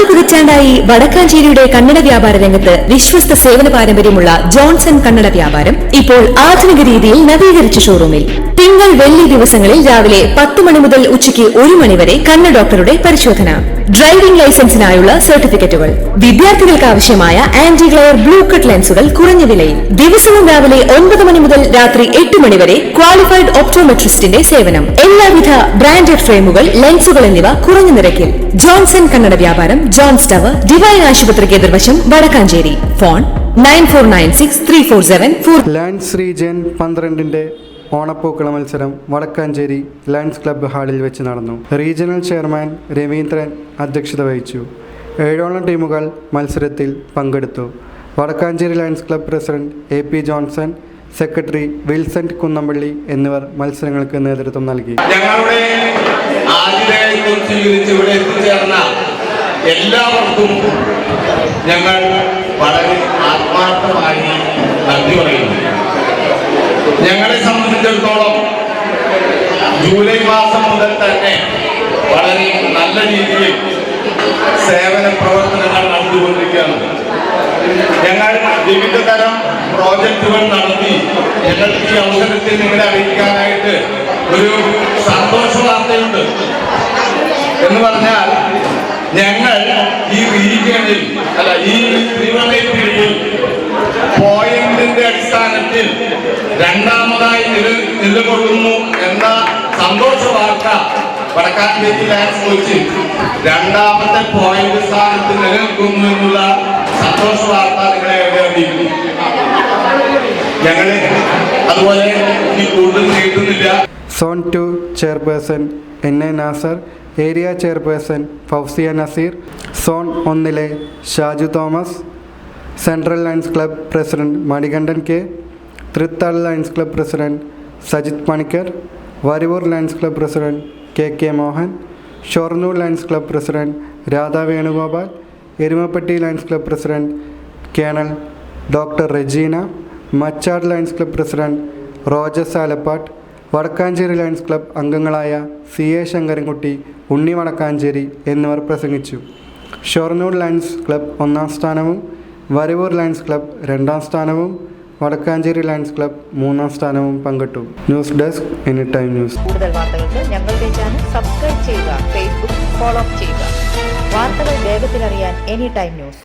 പതിറ്റാണ്ടായി വടക്കാഞ്ചേരിയുടെ കന്നഡ വ്യാപാര രംഗത്ത് വിശ്വസ്ത സേവന പാരമ്പര്യമുള്ള ജോൺസൺ കന്നഡ വ്യാപാരം ഇപ്പോൾ ആധുനിക രീതിയിൽ നവീകരിച്ച ഷോറൂമിൽ തിങ്കൾ വെള്ളി ദിവസങ്ങളിൽ രാവിലെ 10 മണി മുതൽ ഉച്ചയ്ക്ക് 1 മണി വരെ കണ്ണ് ഡോക്ടറുടെ പരിശോധന, ഡ്രൈവിംഗ് ലൈസൻസിനായുള്ള സർട്ടിഫിക്കറ്റുകൾ, വിദ്യാർത്ഥികൾക്ക് ആവശ്യമായ ആന്റി ഗ്ലെയർ ബ്ലൂ കട്ട് ലെൻസുകൾ കുറഞ്ഞ വിലയിൽ, ദിവസവും രാവിലെ 9 മണി മുതൽ രാത്രി 8 മണി വരെ ക്വാളിഫൈഡ് ഒപ്റ്റോമെട്രിസ്റ്റിന്റെ സേവനം, എല്ലാവിധ ബ്രാൻഡഡ് ഫ്രെയിമുകൾ, ലെൻസുകൾ എന്നിവ കുറഞ്ഞ നിരക്കിൽ. ജോൺസൺ കന്നഡ വ്യാപാരം, ജോൺസ് ടവർ, ഡിവൈൻ ആശുപത്രിക്ക് എതിർവശം, വടക്കാഞ്ചേരി. ഫോൺ 94963474. ലയൺസ് റീജിയൻ 12ന്റെ ഓണപ്പൂക്കള മത്സരം വടക്കാഞ്ചേരി ലയൺസ് ക്ലബ്ബ് ഹാളിൽ വെച്ച് നടന്നു. റീജിയണൽ ചെയർമാൻ രവീന്ദ്രൻ അധ്യക്ഷത വഹിച്ചു. 7 ടീമുകൾ മത്സരത്തിൽ പങ്കെടുത്തു. Wadakkanchery Lions Club president AP Johnson, secretary വിൽസന്റ് കുന്നമ്പള്ളി എന്നിവർ മത്സരങ്ങൾക്ക് നേതൃത്വം നൽകി. ഞങ്ങളുടെ ഇവിടെ എത്തിച്ചേർന്ന എല്ലാവർക്കും ഞങ്ങൾ വളരെ ആത്മാർത്ഥമായി നന്ദി പറയുന്നു. ഞങ്ങളെ സംബന്ധിച്ചിടത്തോളം ജൂലൈ മാസം മുതൽ തന്നെ വളരെ നല്ല രീതിയിൽ സേവന പ്രവർത്തനങ്ങൾ നടത്തിക്കൊണ്ടിരിക്കുകയാണ്. ഞങ്ങൾ വിവിധ തരം പ്രോജക്റ്റുകൾ നടത്തി ഞങ്ങൾക്ക് ഈ അവസരത്തിൽ നിങ്ങളെ അറിയിക്കാനായിട്ട് ഒരു സന്തോഷ വാർത്തയുണ്ട്. എന്ന് പറഞ്ഞാൽ ഞങ്ങൾ ഈ റീജിയണിൽ ഈ തിരുവനന്തപുരത്തിൽ പോയിന്റിന്റെ അടിസ്ഥാനത്തിൽ രണ്ടാമതായി നിലകൊള്ളുന്നു എന്ന സന്തോഷ വാർത്ത വടക്കാഞ്ചേരി ലയൺസ് കോച്ചിൽ രണ്ടാമത്തെ പോയിന്റ് സ്ഥാനത്ത് നിലനിൽക്കുന്നു എന്നുള്ള സന്തോഷ വാർത്ത നിങ്ങളെ അറിയിക്കുന്നു. ഞങ്ങളെ അതുപോലെ ഇനി കൂടുതൽ നീട്ടുന്നില്ല. Zone 2 chairperson NA Nasar, area chairperson Fousiya Nazeer, zone 1 Shaju Thomas, central Lions Club president Manikandan K, Thrithala Lions Club president Sajith Panicker, Varavoor Lions Club president KK Mohan, Shoranur Lions Club president Radha Venugopal, Erumapetty Lions Club president colonel doctor Regina, Machad Lions Club president Rojes Alappat, Wadakkanchery Lions Club അംഗങ്ങളായ CA Sankarankutty, Unni Wadakkanchery എന്നിവർ പ്രസംഗിച്ചു. Shoranur Lions club 1ാം സ്ഥാനവും, വരിവൂർ Lions club 2ാം സ്ഥാനവും, Vadakkanchery Lions club 3ാം സ്ഥാനവും പങ്കിട്ടു. News desk any time news. കൂടുതൽ വാർത്തകൾക്ക് ഞങ്ങളുടെ ചാനൽ സബ്സ്ക്രൈബ് ചെയ്യുക, ഫേസ്ബുക്ക് ഫോളോ ചെയ്യുക. വാർത്തകൾ വേഗത്തിലറിയാൻ എനി ടൈം ന്യൂസ്.